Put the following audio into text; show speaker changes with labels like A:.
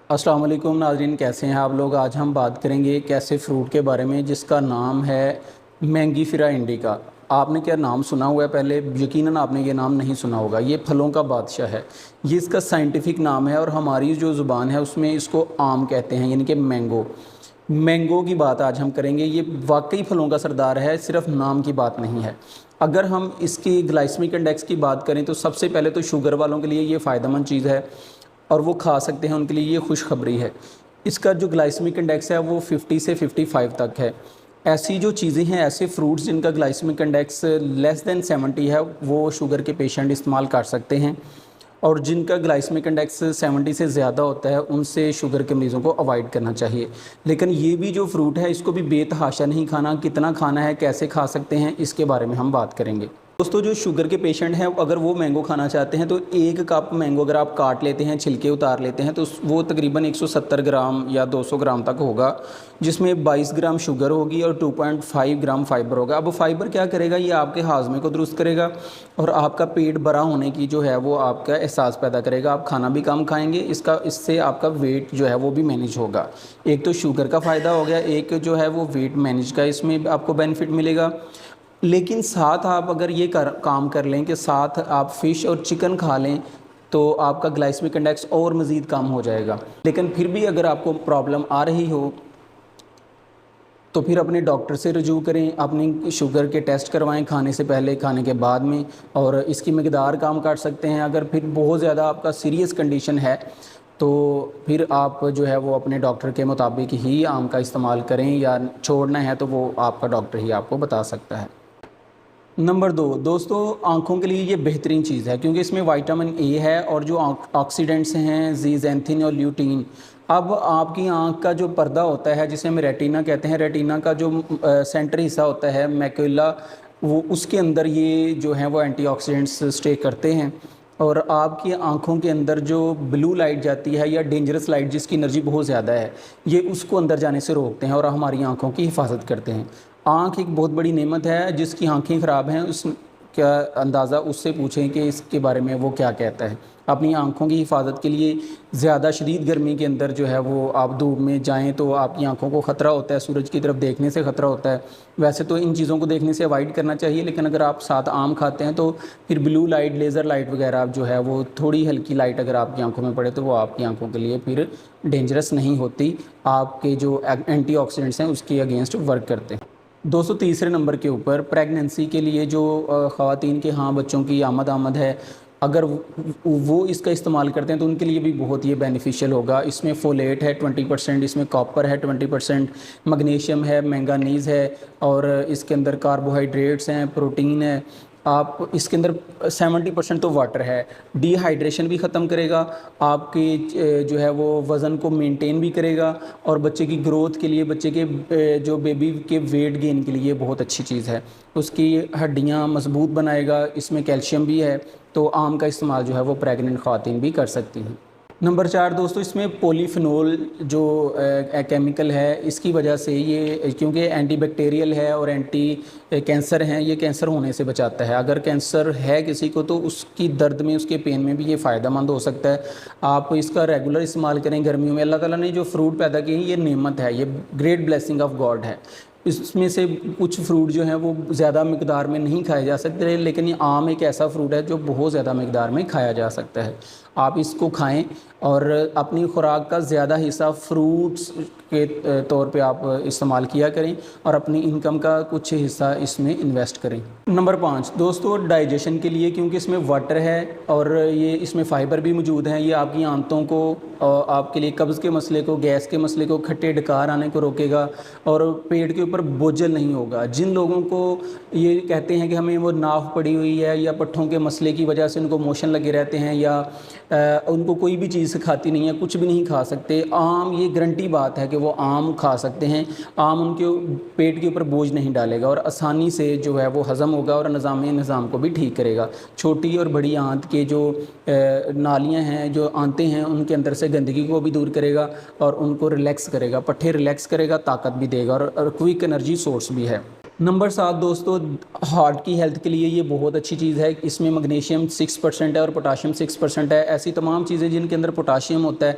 A: अस्सलाम वालेकुम नाज़रीन, कैसे हैं आप लोग। आज हम बात करेंगे एक ऐसे फ्रूट के बारे में जिसका नाम है मैंगीफेरा इंडिका। आपने क्या नाम सुना हुआ है? पहले यकीनन आपने ये नाम नहीं सुना होगा। ये फलों का बादशाह है, ये इसका साइंटिफिक नाम है और हमारी जो ज़ुबान है उसमें इसको आम कहते हैं, यानी कि मैंगो। मैंगो की बात आज हम करेंगे। ये वाकई फलों का सरदार है, सिर्फ नाम की बात नहीं है। अगर हम इसकी ग्लाइसेमिक इंडेक्स की बात करें तो सबसे पहले तो शुगर वालों के लिए ये फ़ायदेमंद चीज़ है और वो खा सकते हैं, उनके लिए ये खुशखबरी है। इसका जो ग्लाइसेमिक इंडेक्स है वो 50 से 55 तक है। ऐसी जो चीज़ें हैं, ऐसे फ्रूट्स जिनका ग्लाइसेमिक इंडेक्स लेस दैन 70 है, वो शुगर के पेशेंट इस्तेमाल कर सकते हैं, और जिनका ग्लाइसेमिक इंडेक्स 70 से ज़्यादा होता है उनसे शुगर के मरीज़ों को अवॉइड करना चाहिए। लेकिन ये भी जो फ्रूट है इसको भी बेतहाशा नहीं खाना। कितना खाना है, कैसे खा सकते हैं, इसके बारे में हम बात करेंगे। दोस्तों, जो शुगर के पेशेंट हैं अगर वो मैंगो खाना चाहते हैं तो 1 कप मैंगो अगर आप काट लेते हैं, छिलके उतार लेते हैं, तो वो तकरीबन 170 ग्राम या 200 ग्राम तक होगा, जिसमें 22 ग्राम शुगर होगी और 2.5 ग्राम फाइबर होगा। अब फाइबर क्या करेगा? ये आपके हाजमे को दुरुस्त करेगा और आपका पेट भरा होने की जो है वो आपका एहसास पैदा करेगा। आप खाना भी कम खाएंगे, इससे आपका वेट जो है वो भी मैनेज होगा। एक तो शुगर का फ़ायदा हो गया, एक जो है वो वेट मैनेज का इसमें आपको बेनिफिट मिलेगा। लेकिन साथ आप अगर ये काम कर लें कि साथ आप फ़िश और चिकन खा लें तो आपका ग्लाइसेमिक इंडेक्स और मज़ीद कम हो जाएगा। लेकिन फिर भी अगर आपको प्रॉब्लम आ रही हो तो फिर अपने डॉक्टर से रजू करें, अपनी शुगर के टेस्ट करवाएं, खाने से पहले, खाने के बाद में, और इसकी मकदार कम कर सकते हैं। अगर फिर बहुत ज़्यादा आपका सीरियस कंडीशन है तो फिर आप जो है वो अपने डॉक्टर के मुताबिक ही आम का इस्तेमाल करें, या छोड़ना है तो वो आपका डॉक्टर ही आपको बता सकता है। नंबर 2 दोस्तों, आँखों के लिए ये बेहतरीन चीज़ है क्योंकि इसमें विटामिन ए है और जो ऑक्सीडेंट्स हैं ज़ीज़ैंथिन और ल्यूटीन। अब आपकी आँख का जो पर्दा होता है जिसे हम रेटिना कहते हैं, रेटिना का जो सेंटर हिस्सा होता है मैक्यूला, वो उसके अंदर ये जो है वो एंटीऑक्सीडेंट्स स्टे करते हैं, और आपकी आँखों के अंदर जो ब्लू लाइट जाती है या डेंजरस लाइट जिसकी एनर्जी बहुत ज़्यादा है, ये उसको अंदर जाने से रोकते हैं और हमारी आँखों की हिफाजत करते हैं। आँख एक बहुत बड़ी नेमत है। जिसकी आँखें ख़राब हैं उस क्या अंदाज़ा उससे पूछें कि इसके बारे में वो क्या कहता है। अपनी आँखों की हिफाजत के लिए ज़्यादा शदीद गर्मी के अंदर जो है वो आप धूप में जाएं तो आपकी आँखों को ख़तरा होता है, सूरज की तरफ देखने से ख़तरा होता है। वैसे तो इन चीज़ों को देखने से अवॉइड करना चाहिए, लेकिन अगर आप साथ आम खाते हैं तो फिर ब्लू लाइट, लेज़र लाइट वगैरह जो है वो थोड़ी हल्की लाइट अगर आपकी आँखों में पड़े तो वो आपकी आँखों के लिए फिर डेंजरस नहीं होती, आपके जो एंटीऑक्सीडेंट्स हैं उसके अगेंस्ट वर्क करते हैं। दोस्तों, तीसरे नंबर के ऊपर प्रेगनेंसी के लिए जो ख़वातीन के बच्चों की आमद है, अगर वो इसका इस्तेमाल करते हैं तो उनके लिए भी बहुत ये बेनिफिशियल होगा। इसमें फोलेट है 20%, इसमें कॉपर है 20%, मैग्नीशियम है, मैंगानीज़ है, और इसके अंदर कार्बोहाइड्रेट्स हैं, प्रोटीन है। आप इसके अंदर 70% तो वाटर है। डिहाइड्रेशन भी ख़त्म करेगा, आपके जो है वो वज़न को मेंटेन भी करेगा, और बच्चे की ग्रोथ के लिए, बच्चे के जो बेबी के वेट गेन के लिए बहुत अच्छी चीज़ है। उसकी हड्डियाँ मजबूत बनाएगा। इसमें कैल्शियम भी है, तो आम का इस्तेमाल जो है वो प्रेग्नेंट ख़वातीन भी कर सकती हैं। नंबर 4 दोस्तों, इसमें पॉलीफिनोल जो केमिकल है, इसकी वजह से ये क्योंकि एंटी बैक्टीरियल है और एंटी कैंसर हैं, ये कैंसर होने से बचाता है। अगर कैंसर है किसी को तो उसकी दर्द में, उसके पेन में भी ये फ़ायदेमंद हो सकता है। आप इसका रेगुलर इस्तेमाल करें गर्मियों में। अल्लाह ताला ने जो फ्रूट पैदा किए हैं ये नेमत है, ये ग्रेट ब्लेसिंग ऑफ गॉड है। इसमें से कुछ फ्रूट जो हैं वो ज़्यादा मिकदार में नहीं खाए जा सकते, लेकिन ये आम एक ऐसा फ्रूट है जो बहुत ज़्यादा मिकदार में खाया जा सकता है। आप इसको खाएं और अपनी खुराक का ज़्यादा हिस्सा फ्रूट्स के तौर पे आप इस्तेमाल किया करें, और अपनी इनकम का कुछ हिस्सा इसमें इन्वेस्ट करें। नंबर 5 दोस्तों, डाइजेशन के लिए, क्योंकि इसमें वाटर है और ये इसमें फ़ाइबर भी मौजूद है, ये आपकी आंतों को, आपके लिए कब्ज़ के मसले को, गैस के मसले को, खट्टे डकार आने को रोकेगा, और पेट के ऊपर बोझल नहीं होगा। जिन लोगों को ये कहते हैं कि हमें वो नाफ पड़ी हुई है या पट्ठों के मसले की वजह से उनको मोशन लगे रहते हैं, या उनको कोई भी चीज़ खाती नहीं है, कुछ भी नहीं खा सकते, आम ये गारंटी बात है कि वो आम खा सकते हैं। आम उनके पेट के ऊपर बोझ नहीं डालेगा और आसानी से जो है वो हज़म होगा और निज़ाम को भी ठीक करेगा। छोटी और बड़ी आंत के जो नालियाँ हैं, जो आंतें हैं, उनके अंदर से गंदगी को भी दूर करेगा और उनको रिलैक्स करेगा, पट्ठे रिलैक्स करेगा, ताकत भी देगा, और क्विक एनर्जी सोर्स भी है। नंबर 7 दोस्तों, हार्ट की हेल्थ के लिए ये बहुत अच्छी चीज़ है। इसमें मैग्नीशियम 6% है और पोटाशियम 6% है। ऐसी तमाम चीज़ें जिनके अंदर पोटाशियम होता है